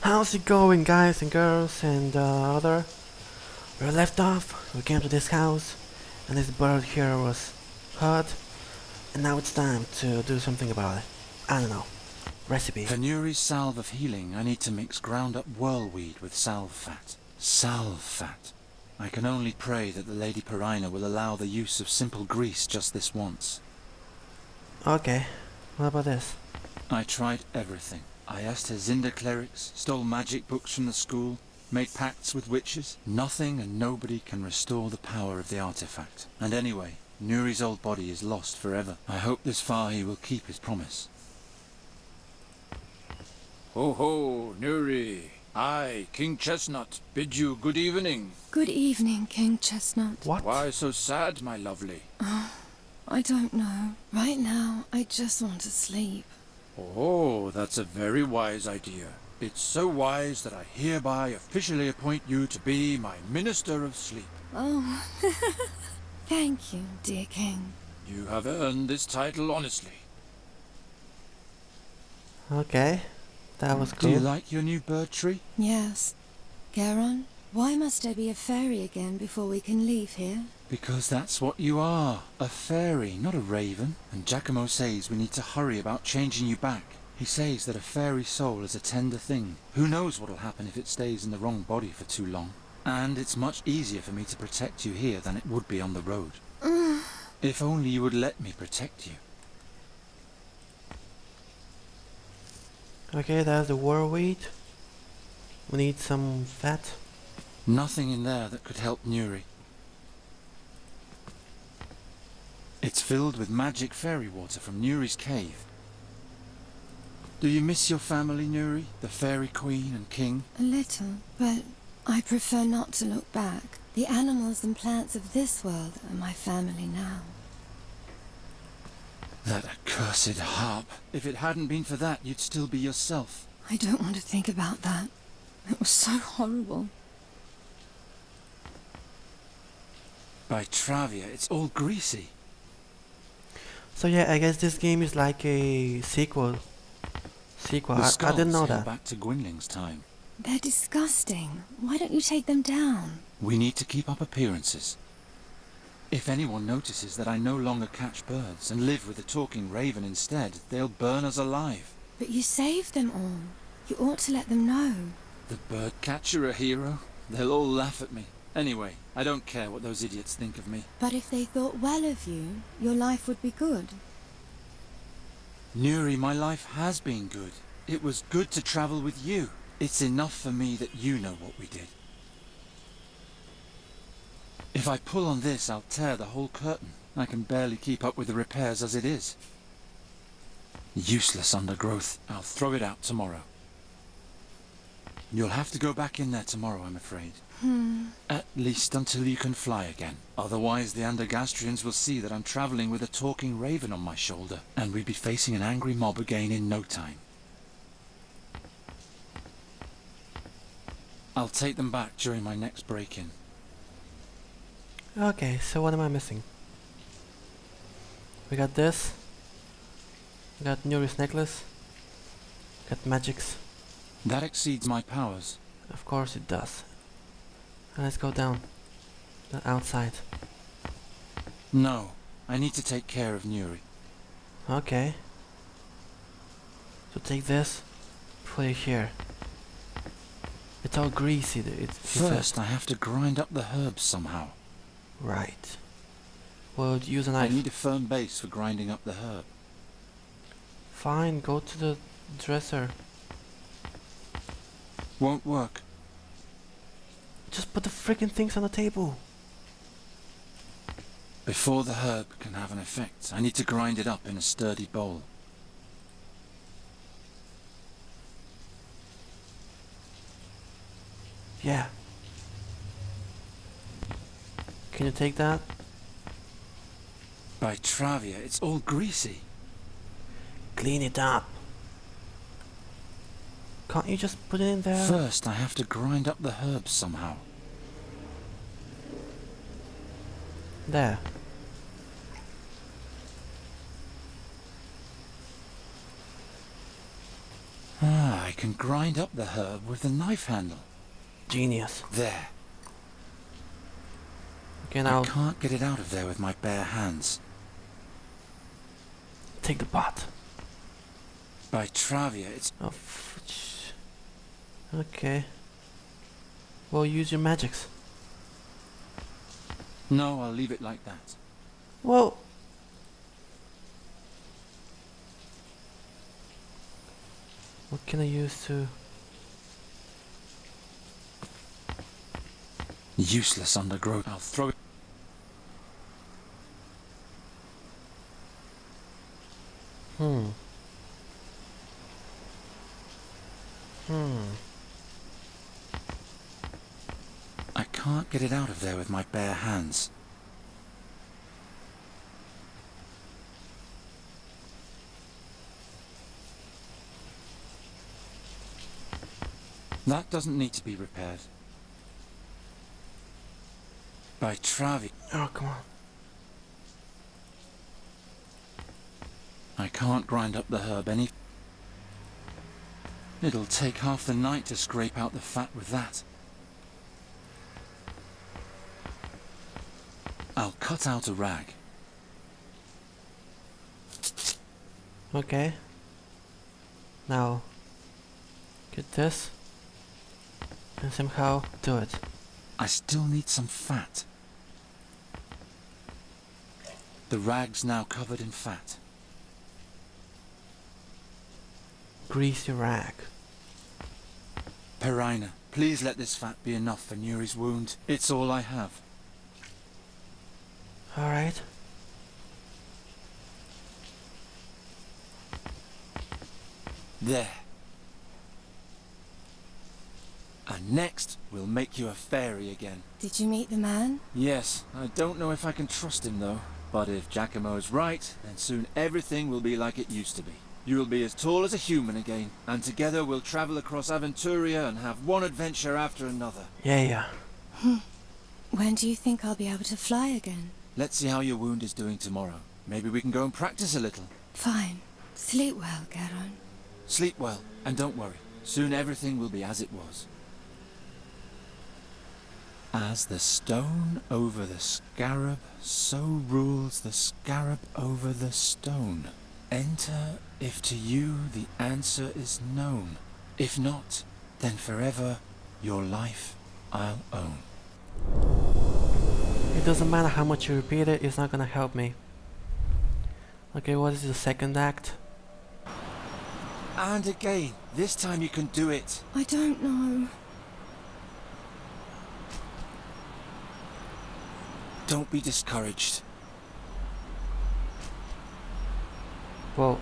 How's it going, guys and girls and other? We left off, we came to this house, and this bird here was hurt, and now it's time to do something about it. I don't know. Recipe. For Nuri's salve of healing, I need to mix ground-up whirlweed with salve fat. Salve fat. I can only pray that the Lady Perina will allow the use of simple grease just this once. Okay, what about this? I tried everything. I asked Herzinda clerics, stole magic books from the school, made pacts with witches. Nothing and nobody can restore the power of the artifact. And anyway, Nuri's old body is lost forever. I hope this far he will keep his promise. Ho ho, Nuri. I, King Chestnut, bid you good evening. Good evening, King Chestnut. What? Why so sad, my lovely? I don't know. Right now, I just want to sleep. Oh, that's a very wise idea. It's so wise that I hereby officially appoint you to be my Minister of Sleep. Oh, thank you, dear King. You have earned this title honestly. Okay, that was Do you cool. like your new bird tree? Yes. Garon, why must I be a fairy again before we can leave here? Because that's what you are. A fairy, not a raven. And Giacomo says we need to hurry about changing you back. He says that a fairy soul is a tender thing. Who knows what'll happen if it stays in the wrong body for too long. And it's much easier for me to protect you here than it would be on the road. If only you would let me protect you. Okay, that's the whirlweed. We need some fat. Nothing in there that could help Nuri. It's filled with magic fairy water from Nuri's cave. Do you miss your family, Nuri? The fairy queen and king? A little, but I prefer not to look back. The animals and plants of this world are my family now. That accursed harp. If it hadn't been for that, you'd still be yourself. I don't want to think about that. It was so horrible. By Travia, it's all greasy. So yeah, I guess this game is like a sequel. The I skulls didn't know hail that. back to Gwynling's time. They're disgusting. Why don't you take them down? We need to keep up appearances. If anyone notices that I no longer catch birds and live with a talking raven instead, they'll burn us alive. But you saved them all. You ought to let them know. The bird catcher a hero? They'll all laugh at me. Anyway, I don't care what those idiots think of me. But if they thought well of you, your life would be good. Nuri, my life has been good. It was good to travel with you. It's enough for me that you know what we did. If I pull on this, I'll tear the whole curtain. I can barely keep up with the repairs as it is. Useless undergrowth. I'll throw it out tomorrow. You'll have to go back in there tomorrow, I'm afraid. At least until you can fly again. Otherwise the Andergastrians will see that I'm travelling with a talking raven on my shoulder, and we'd be facing an angry mob again in no time. I'll take them back during my next break-in. Okay, so what am I missing? We got this. We got Nuri's necklace. Got magics. That exceeds my powers. Of course it does. And let's go down. The outside. No, I need to take care of Nuri. Okay. So take this, put it here. It's all greasy. First, I have to grind up the herbs somehow. Right. Well, use a I knife. need a firm base for grinding up the herb. Fine, go to the dresser. Won't work. Just put the freaking things on the table. Before the herb can have an effect, I need to grind it up in a sturdy bowl. Yeah. Can you take that? By Travia, it's all greasy. Clean it up. Can't you just put it in there? First, I have to grind up the herbs somehow. There. Ah, I can grind up the herb with the knife handle. Genius. There. Okay, I now can't get it out of there with my bare hands. take the pot. By Travia, it's... Oh, okay. Well, use your magics. No, I'll leave it like that. Well, what can I use to... Useless undergrowth. I'll throw it... Hmm. I can't get it out of there with my bare hands. That doesn't need to be repaired. By Travi. Oh, come on. I can't grind up the herb any... It'll take half the night to scrape out the fat with that. I'll cut out a rag. Okay. Now, get this and somehow do it. I still need some fat. The rag's now covered in fat. Grease your rag. Perina, please let this fat be enough for Nuri's wound. It's all I have. Alright. There. And next, we'll make you a fairy again. Did you meet the man? Yes, I don't know if I can trust him though. But if Giacomo's right, then soon everything will be like it used to be. You will be as tall as a human again, and together we'll travel across Aventuria and have one adventure after another. Yeah. When do you think I'll be able to fly again? Let's see how your wound is doing tomorrow. Maybe we can go and practice a little. Fine. Sleep well, Garon. Sleep well, and don't worry. Soon everything will be as it was. As the stone over the scarab, so rules the scarab over the stone. Enter if to you the answer is known. If not, then forever your life I'll own. It doesn't matter how much you repeat it, it's not gonna help me. Okay, what is the second act? And again, this time you can do it. I don't know. Don't be discouraged. Well,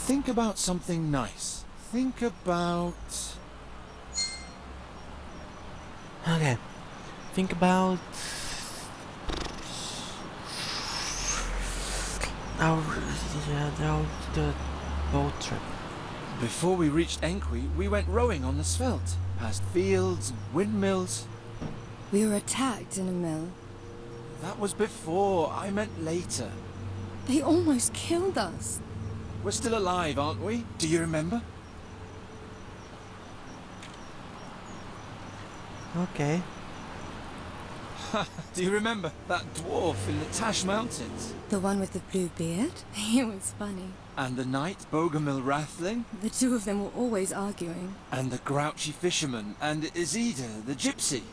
Think about something nice. Think about... okay. Think about the boat trip. Before we reached Enqui, we went rowing on the Svelte, past fields and windmills. We were attacked in a mill. That was before, I meant later. They almost killed us. We're still alive, aren't we? Do you remember? Okay. Do you remember that dwarf in the Tash Mountains? The one with the blue beard? He was funny. And the knight, Bogomil Rathling? The two of them were always arguing. And the grouchy fisherman? And Izida, the gypsy?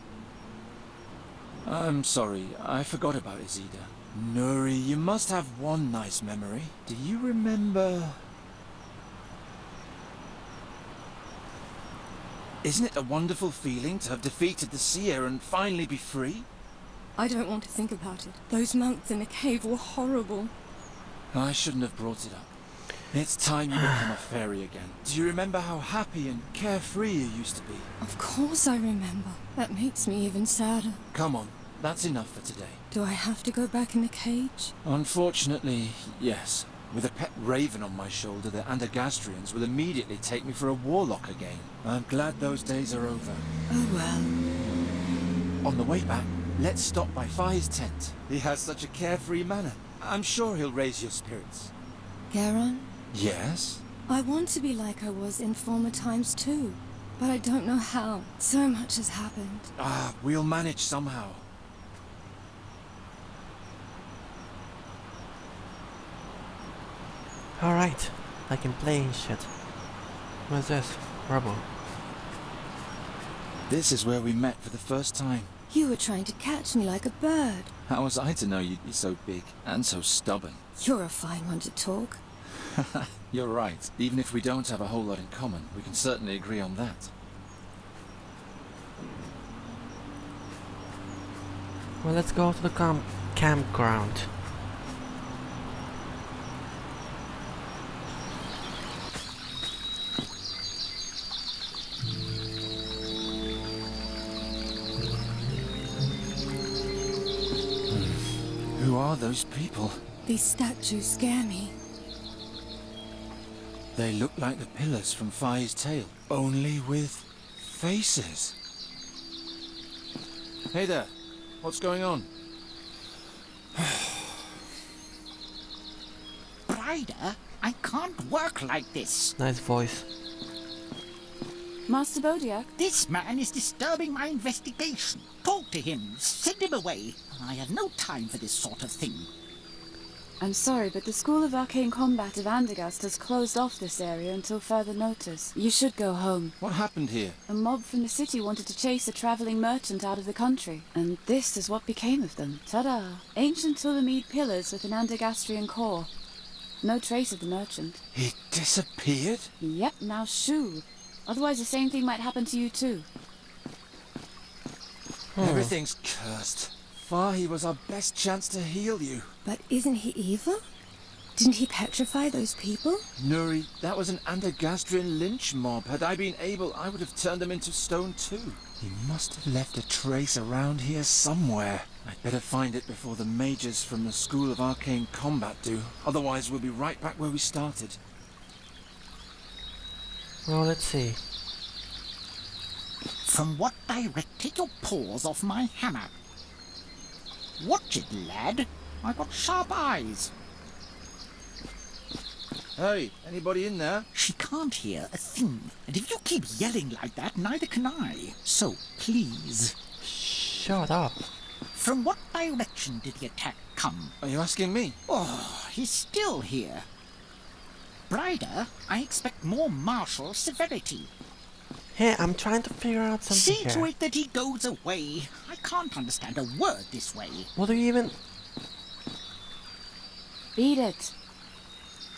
I'm sorry, I forgot about Izida. Nuri, you must have one nice memory. Do you remember... Isn't it a wonderful feeling to have defeated the seer and finally be free? I don't want to think about it. Those months in the cave were horrible. I shouldn't have brought it up. It's time you become a fairy again. Do you remember how happy and carefree you used to be? Of course I remember. That makes me even sadder. Come on, that's enough for today. Do I have to go back in the cage? Unfortunately, yes. With a pet raven on my shoulder, the Andergastrians will immediately take me for a warlock again. I'm glad those days are over. Oh well. On the way back, let's stop by Fi's tent. He has such a carefree manner. I'm sure he'll raise your spirits. Garon, Yes? I want to be like I was in former times too, but I don't know how. So much has happened. Ah, we'll manage somehow. Alright, I can play and shit. What's this? Rubble. This is where we met for the first time. You were trying to catch me like a bird. How was I to know you'd be so big and so stubborn? You're a fine one to talk. You're right. Even if we don't have a whole lot in common, we can certainly agree on that. Well, let's go to the campground. Who are those people? These statues scare me. They look like the pillars from Phi's tale, only with faces. Hey there, what's going on? Ryder, I can't work like this. Nice voice. Master Bodiak? This man is disturbing my investigation. Talk to him. Send him away. I have no time for this sort of thing. I'm sorry, but the School of Arcane Combat of Andergast has closed off this area until further notice. You should go home. What happened here? A mob from the city wanted to chase a travelling merchant out of the country, and this is what became of them. Ta-da! Ancient Tulamede pillars with an Andergastrian core. No trace of the merchant. He disappeared? Yep, now shoo. Otherwise the same thing might happen to you too. Everything's cursed. Phi was our best chance to heal you. But isn't he evil? Didn't he petrify those people? Nuri, that was an Andergastrian lynch mob. Had I been able, I would have turned them into stone too. He must have left a trace around here somewhere. I'd better find it before the mages from the School of Arcane Combat do. Otherwise we'll be right back where we started. Well, let's see. From what directed your paws off my hammer? Watch it, lad. I've got sharp eyes. Hey, anybody in there? She can't hear a thing. And if you keep yelling like that, neither can I. So, please. Shut up. From what direction did the attack come? Are you asking me? Oh, he's still here. Bryder, I expect more martial severity. Hey, I'm trying to figure out something See here. to it that he goes away. I can't understand a word this way. What do you even... Beat it.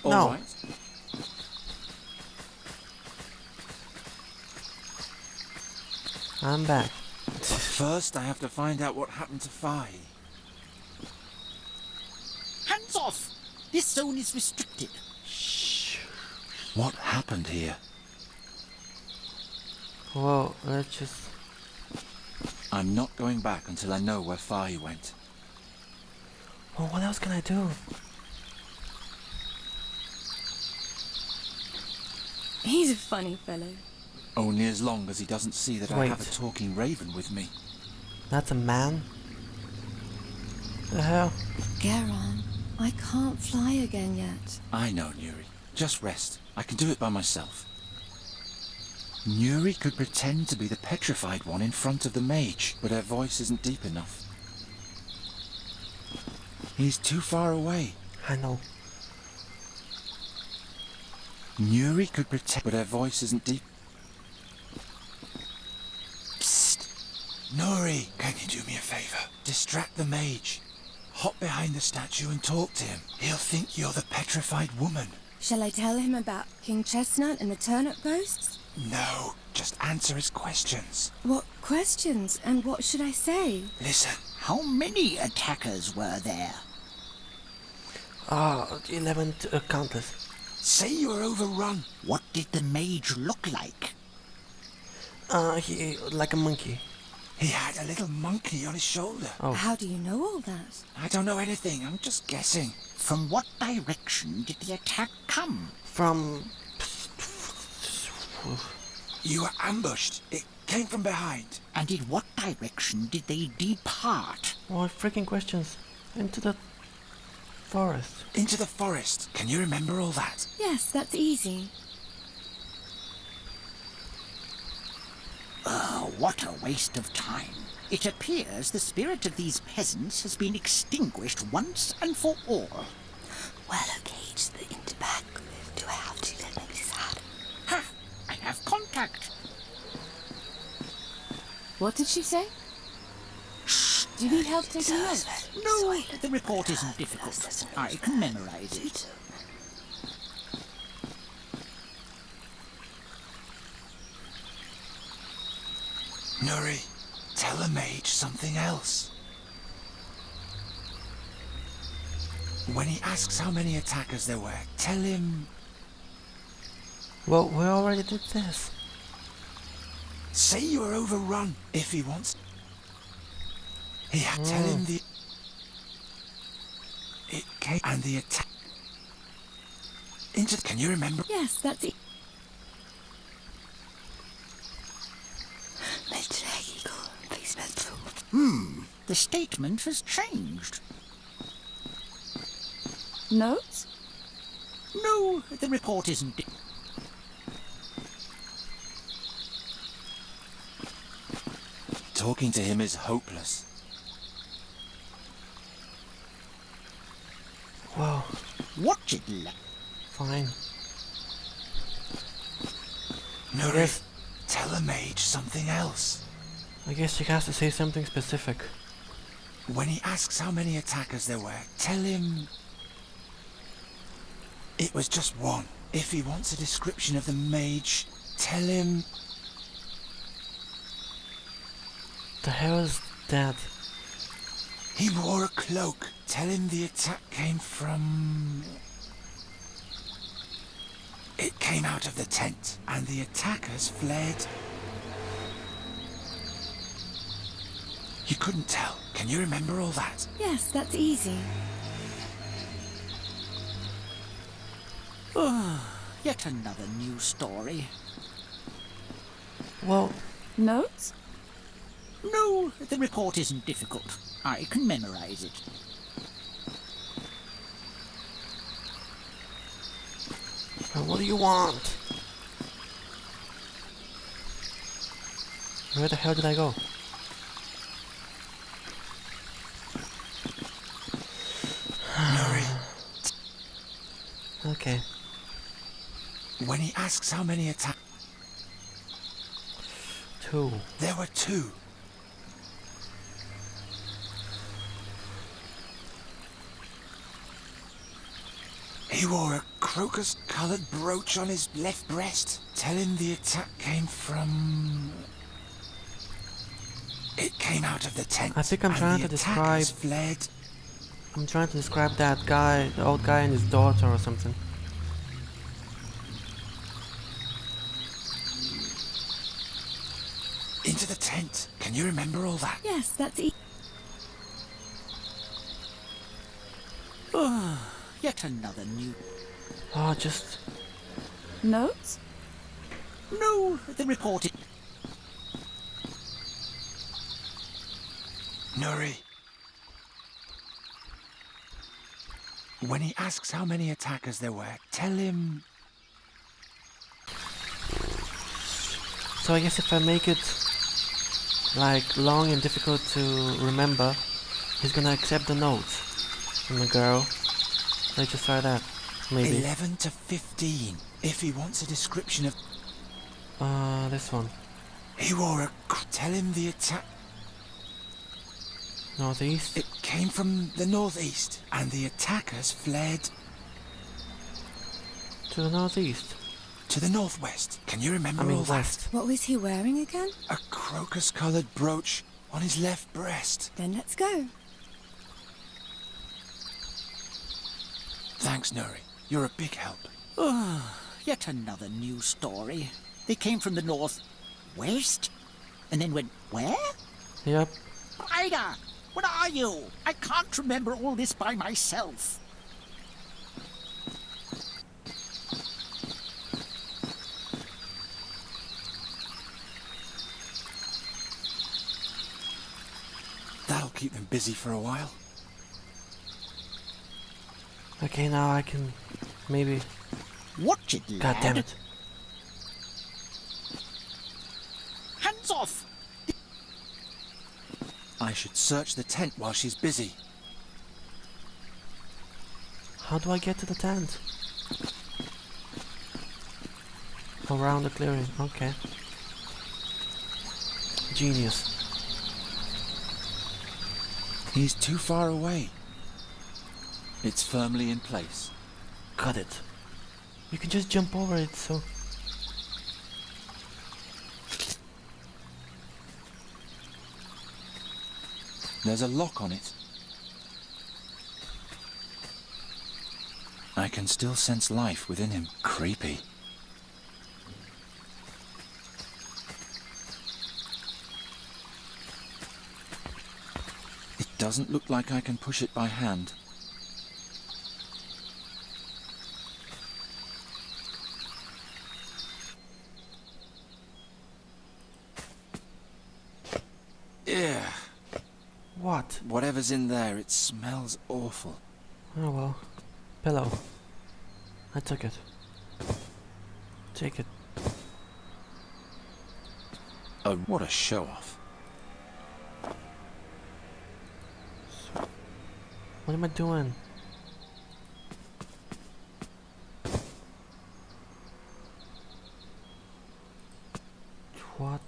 No. All right. I'm back. But first, I have to find out what happened to Phi. Hands off! This zone is restricted. Shh. What happened here? Well, let's just... I'm not going back until I know where Phi went. Well, what else can I do? He's a funny fellow. Only as long as he doesn't see that I Wait. have a talking raven with me. That's a man? The hell? Garon, I can't fly again yet. I know, Nuri. Just rest. I can do it by myself. Nuri could pretend to be the petrified one in front of the mage, but her voice isn't deep enough. He's too far away. I know. Nuri could pretend, but her voice isn't deep. Psst! Nuri, can you do me a favor? Distract the mage. Hop behind the statue and talk to him. He'll think you're the petrified woman. Shall I tell him about King Chestnut and the turnip ghosts? No, just answer his questions. What questions and what should I say? Listen. How many attackers were there? 11 countless. Say you were overrun. What did the mage look like? He... like a monkey. He had a little monkey on his shoulder. Oh. How do you know all that? I don't know anything, I'm just guessing. From what direction did the attack come? From... You were ambushed. It came from behind. And in what direction did they depart? What freaking questions? Into the... forest. Into the forest. Can you remember all that? Yes, that's easy. Oh, what a waste of time. It appears the spirit of these peasants has been extinguished once and for all. Well, okay, it's the interback. Do I have to? That makes me sad. Ha! I have contact. What did she say? Do you need help taking notes? No, the report isn't difficult. I can memorize it. Nuri, tell the mage something else. When he asks how many attackers there were, tell him... Well, we already did this. Say you were overrun, if he wants. Tell him the... It came... And the attack... Can you remember? Yes, that's it. The statement has changed. Notes? No, the report isn't... Talking to him is hopeless. Well, Watch it, lad. fine. Nuri, Yes. tell the mage something else. I guess she has to say something specific. When he asks how many attackers there were, tell him... It was just one. If he wants a description of the mage, tell him... The hell is that? He wore a cloak. Tell him the attack came from... It came out of the tent, and the attackers fled. You couldn't tell. Can you remember all that? Yes, that's easy. Yet another new story. Well, Notes? No, the report isn't difficult. I can memorize it. what do you want? Where the hell did I go? Nuri, Okay. when he asks how many attackers... 2. There were 2. He wore a crocus-coloured brooch on his left breast. Tell him the attack came from... It came out of the tent. I think I'm and trying the to attackers describe- fled. I'm trying to describe that guy, the old guy and his daughter or something. Into the tent. Can you remember all that? Yes, that's easy. Yet another new... Oh, just... Notes? No, the report is... Nuri. When he asks how many attackers there were, tell him... So I guess if I make it like long and difficult to remember, he's gonna accept the notes from the girl. Let's just try that. Maybe. 11 to 15. If he wants a description of... This one. He wore a... Tell him the attack... Northeast. It came from the northeast, and the attackers fled To the northeast. to the northwest. Can you remember I mean all west. What was he wearing again? that? A crocus-coloured brooch on his left breast. Then let's go. Thanks, Nuri. You're a big help. Yet another new story. They came from the north-west, and then went where? Yep. Ida, where are you? I can't remember all this by myself. That'll keep them busy for a while. Okay, now I can maybe... Watch it, lad. God damn it. Hands off! I should search the tent while she's busy. How do I get to the tent? Around the clearing, okay. Genius. He's too far away. It's firmly in place. Got it. You can just jump over it, so... There's a lock on it. I can still sense life within him. Creepy. It doesn't look like I can push it by hand. Yeah. What? Whatever's in there, it smells awful. Oh well. Pillow. I took it. Take it. Oh, what a show-off. What am I doing? What?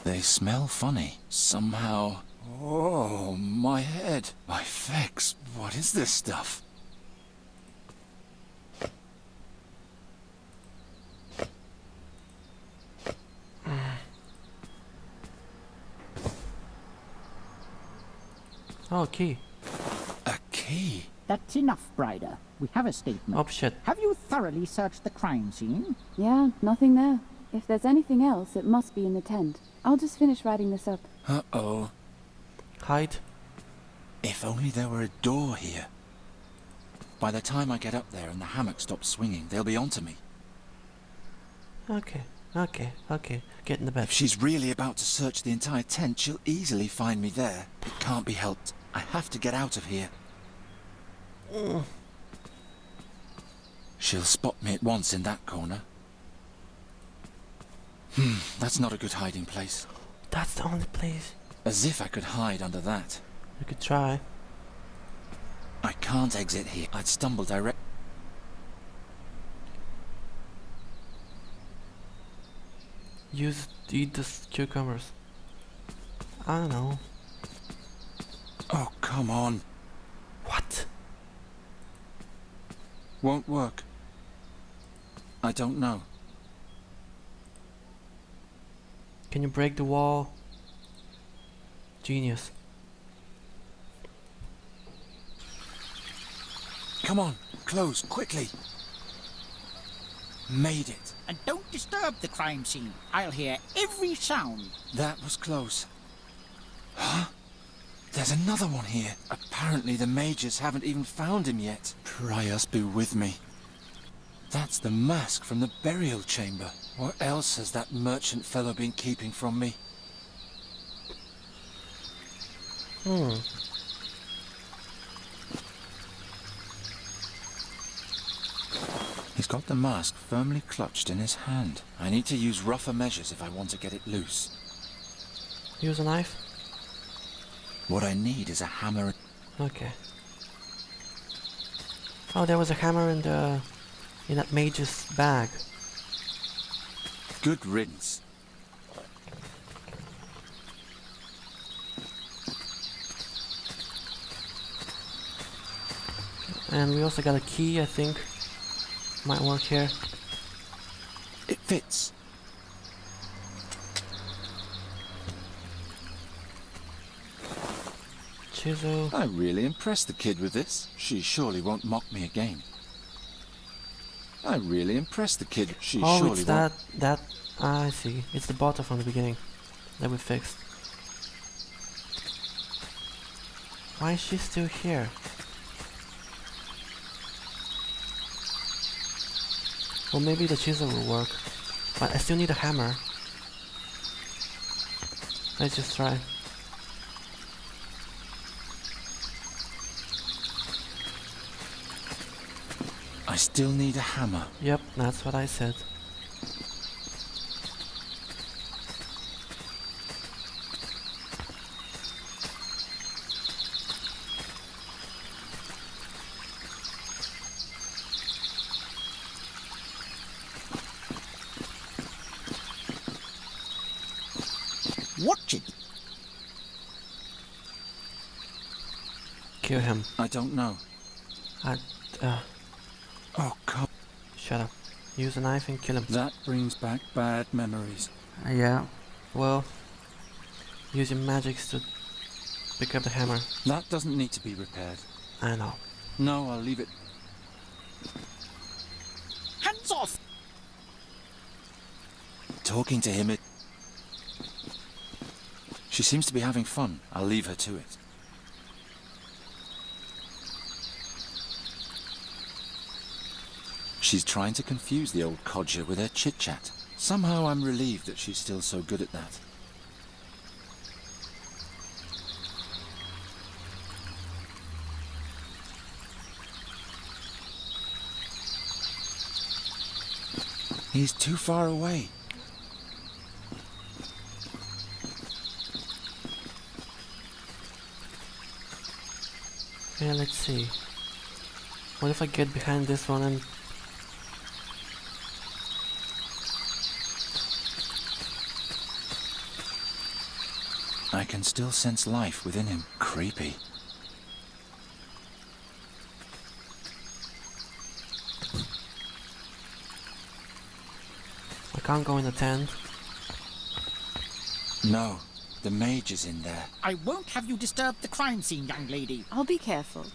They smell funny. Somehow... Oh, my head. My fex. What is this stuff? Oh, key. A key? That's enough, Brider. We have a statement. Oh shit. Have you thoroughly searched the crime scene? Yeah, nothing there. If there's anything else, it must be in the tent. I'll just finish writing this up. Uh-oh. Hide. If only there were a door here. By the time I get up there and the hammock stops swinging, they'll be onto me. Okay. Get in the bed. If she's really about to search the entire tent, she'll easily find me there. It can't be helped. I have to get out of here. She'll spot me at once in that corner. That's not a good hiding place. That's the only place. As if I could hide under that. You could try. I can't exit here. I'd stumble direct. Eat the cucumbers. I don't know. Oh, come on. What? Won't work. I don't know. Can you break the wall? Genius. Come on, close, quickly. Made it. And don't disturb the crime scene. I'll hear every sound. That was close. Huh? There's another one here. Apparently the mages haven't even found him yet. Prius be with me. That's the mask from the burial chamber. What else has that merchant fellow been keeping from me? He's got the mask firmly clutched in his hand. I need to use rougher measures if I want to get it loose. Use a knife? What I need is a hammer. Okay. Oh, there was a hammer in that mage's bag. Good riddance. And we also got a key, I think. Might work here. It fits. Chisel. I really impressed the kid with this. She surely won't mock me again. I really impressed the kid. She Oh, surely it's won't. that. I see. It's the bottle from the beginning that we fixed. Why is she still here? Well, maybe the chisel will work, but I still need a hammer. Let's just try. I still need a hammer. Yep, that's what I said. Watch it. Kill him. I don't know. I, Oh, God. shut up. Use a knife and kill him. That brings back bad memories. Yeah. Well, use your magics to pick up the hammer. That doesn't need to be repaired. I know. No, I'll leave it. Hands off! Talking to him, She seems to be having fun. I'll leave her to it. She's trying to confuse the old codger with her chit-chat. Somehow I'm relieved that she's still so good at that. He's too far away. Yeah, let's see. What if I get behind this one and... I can still sense life within him. Creepy. I can't go in the tent. No, the mage is in there. I won't have you disturb the crime scene, young lady. I'll be careful.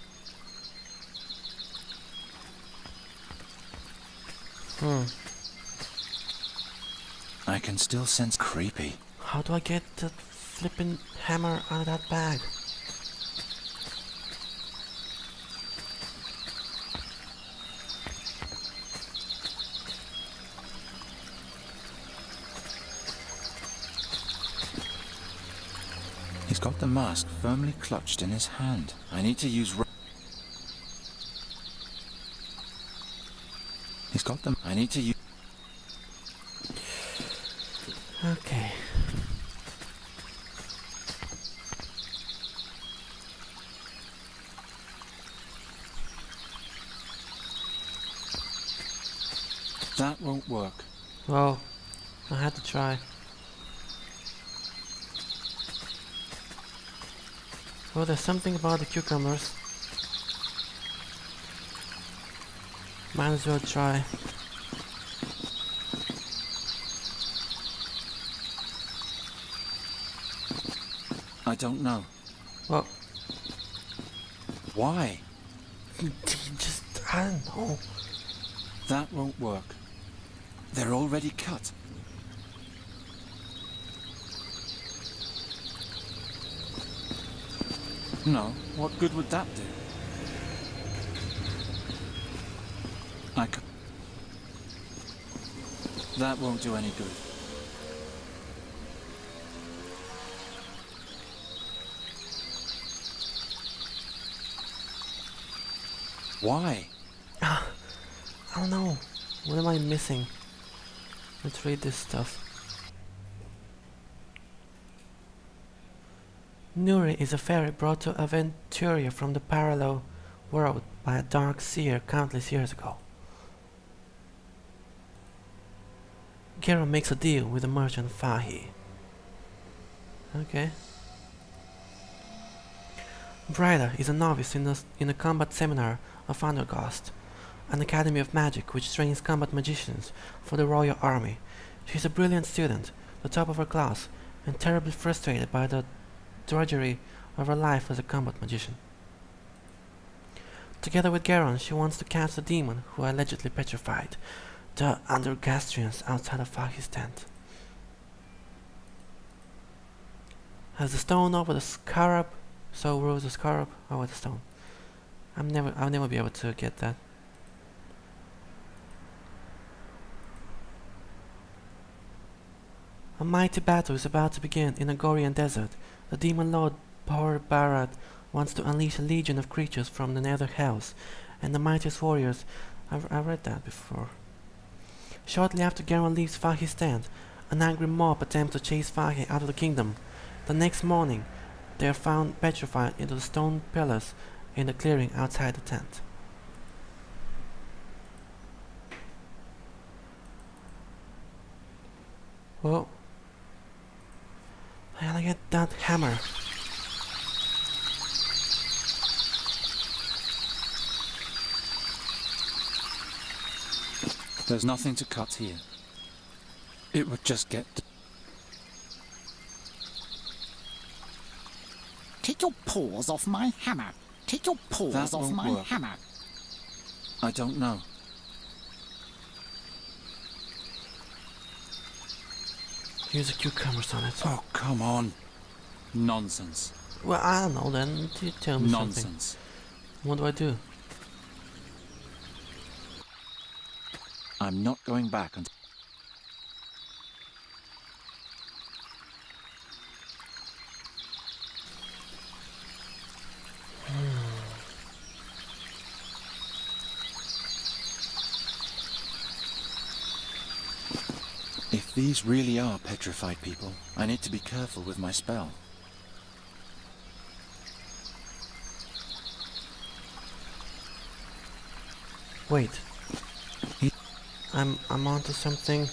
I can still sense creepy. How do I get the flipping hammer out of that bag? He's got the mask firmly clutched in his hand. I need to use... He's got them. I need to use... Okay. That won't work. Well, I had to try. Well, there's something about the cucumbers. Might as well try. I don't know. Well, Why? just, I don't know. That won't work. They're already cut. No, what good would that do? That won't do any good. Why? I don't know. What am I missing? Let's read this stuff. Nuri is a fairy brought to Aventuria from the parallel world by a dark seer countless years ago. Gera makes a deal with the merchant Fahi. Okay. Brida is a novice in a combat seminar of Undergast, an academy of magic which trains combat magicians for the royal army. She is a brilliant student, the top of her class, and terribly frustrated by the drudgery of her life as a combat magician. Together with Garon, she wants to catch the demon who allegedly petrified the Undergastrians outside of Fahi's tent. As the stone over the scarab, so rose the scarab over the stone. I'll never be able to get that. A mighty battle is about to begin in a Gorian desert. The demon lord Bor Barad wants to unleash a legion of creatures from the nether hells, and the mightiest warriors... I've read that before. Shortly after Garon leaves Fahi's tent, an angry mob attempts to chase Fahi out of the kingdom. The next morning, they are found petrified into the stone pillars in the clearing outside the tent. Well, I gotta get that hammer. There's nothing to cut here. It would just get... Take your paws off my hammer. Take your paws That off won't my work. hammer. I don't know. Use a cucumbers on it. Oh, come on. Nonsense. Well, I don't know then. You tell me something. Nonsense. What do I do? I'm not going back until... If these really are petrified people, I need to be careful with my spell. Wait. I'm onto something.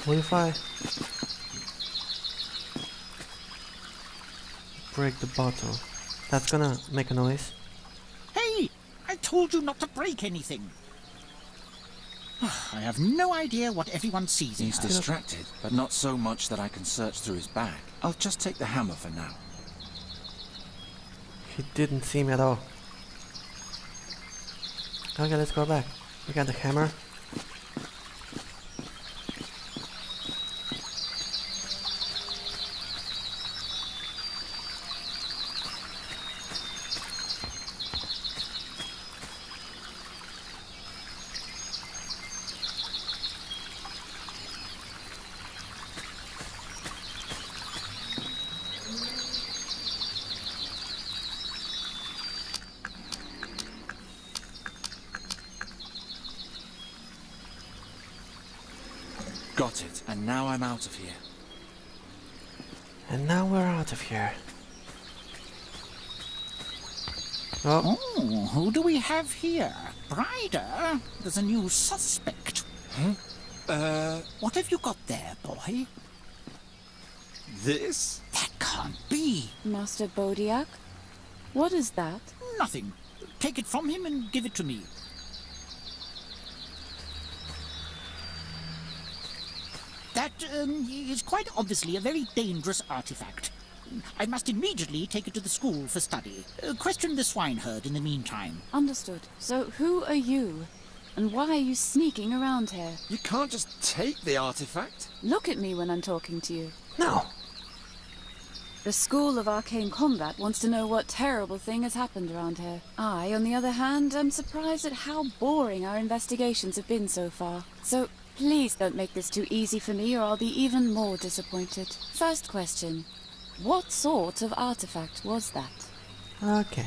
What if I break the bottle? That's gonna make a noise. Hey! I told you not to break anything. I have no idea what everyone sees in He's her. distracted, but not so much that I can search through his bag. I'll just take the hammer for now. He didn't see me at all. Okay, let's go back. We got the hammer. Got it, and now I'm out of here. And now we're out of here. Oh, Oh, who do we have here? Bryder? There's a new suspect. What have you got there, boy? This? That can't be. Master Bodiak? What is that? Nothing. Take it from him and give it to me. That is quite obviously a very dangerous artifact. I must immediately take it to the school for study. Question the swineherd in the meantime. Understood. So who are you? And why are you sneaking around here? You can't just take the artifact. Look at me when I'm talking to you. no! The School of Arcane Combat wants to know what terrible thing has happened around here. I, on the other hand, am surprised at how boring our investigations have been so far. So, please don't make this too easy for me or I'll be even more disappointed. First question. What sort of artifact was that? Okay.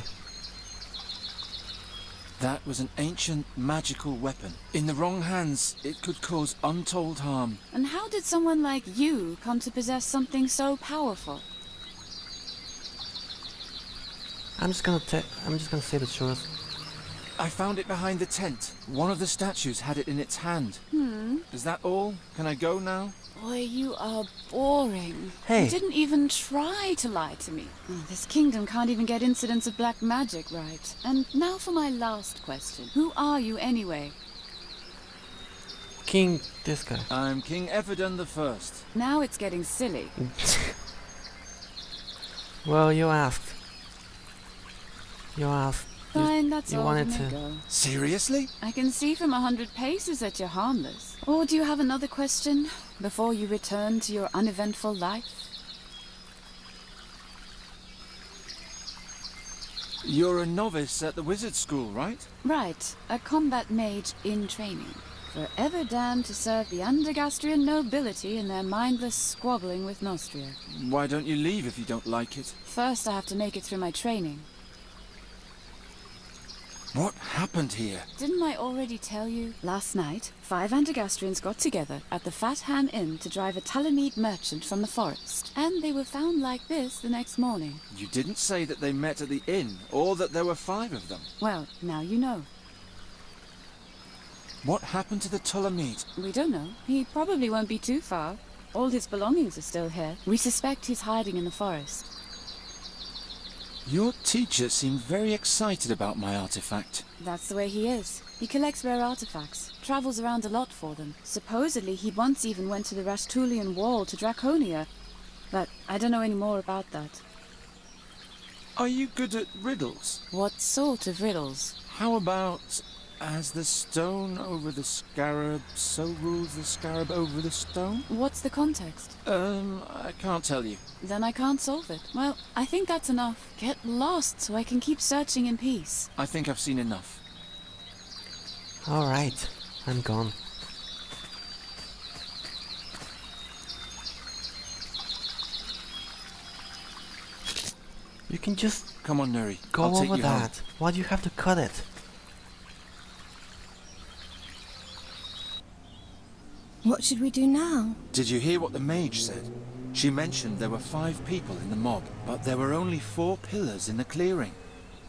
That was an ancient magical weapon. In the wrong hands, it could cause untold harm. And how did someone like you come to possess something so powerful? I'm just gonna say the truth. I found it behind the tent. One of the statues had it in its hand. Is that all? Can I go now? Boy, you are boring. Hey. You didn't even try to lie to me. This kingdom can't even get incidents of black magic right. And now for my last question. Who are you anyway? King, this guy. I'm King Ephedon the First. Now it's getting silly. Well, you asked. You asked. Fine, that's you all. wanted Let me to- go. Seriously? I can see from 100 paces that you're harmless. Or do you have another question before you return to your uneventful life? You're a novice at the wizard school, right? Right, a combat mage in training. Forever damned to serve the Undergastrian nobility in their mindless squabbling with Nostria. Why don't you leave if you don't like it? First I have to make it through my training. What happened here? Didn't I already tell you? Last night, 5 Antigastrians got together at the Fat Ham Inn to drive a Talamede merchant from the forest. And they were found like this the next morning. You didn't say that they met at the inn, or that there were 5 of them. Well, now you know. What happened to the Talamede? We don't know. He probably won't be too far. All his belongings are still here. We suspect he's hiding in the forest. Your teacher seemed very excited about my artifact. That's the way he is. He collects rare artifacts, travels around a lot for them. Supposedly, he once even went to the Rastulian Wall to Draconia. But I don't know any more about that. Are you good at riddles? What sort of riddles? How about, as the stone over the scarab, so rules the scarab over the stone? What's the context? I can't tell you. Then I can't solve it. Well, I think that's enough. Get lost so I can keep searching in peace. I think I've seen enough. Alright, I'm gone. You can just Come on, Nuri. go I'll take over you home. that. Why do you have to cut it? What should we do now? Did you hear what the mage said? She mentioned there were 5 people in the mob, but there were only 4 pillars in the clearing.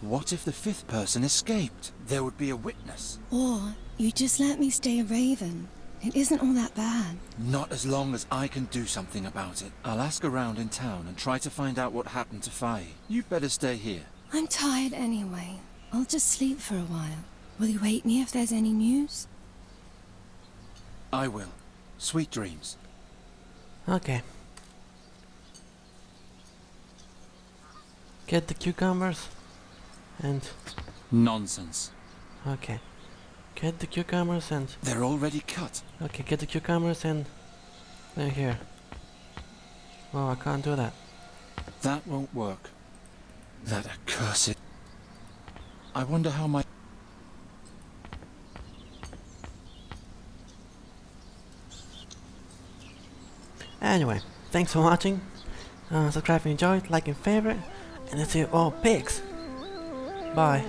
What if the 5th person escaped? There would be a witness. Or you just let me stay a raven. It isn't all that bad. Not as long as I can do something about it. I'll ask around in town and try to find out what happened to Faye. You better stay here. I'm tired anyway. I'll just sleep for a while. Will you wake me if there's any news? I will. Sweet dreams. Okay. Get the cucumbers and Nonsense. okay. Get the cucumbers and They're already cut. okay, get the cucumbers and they're here. Oh, I can't do that. That won't work. That accursed... I wonder how my... Anyway, thanks for watching. Subscribe if you enjoyed, like and favorite, and let's see you all pigs. Bye.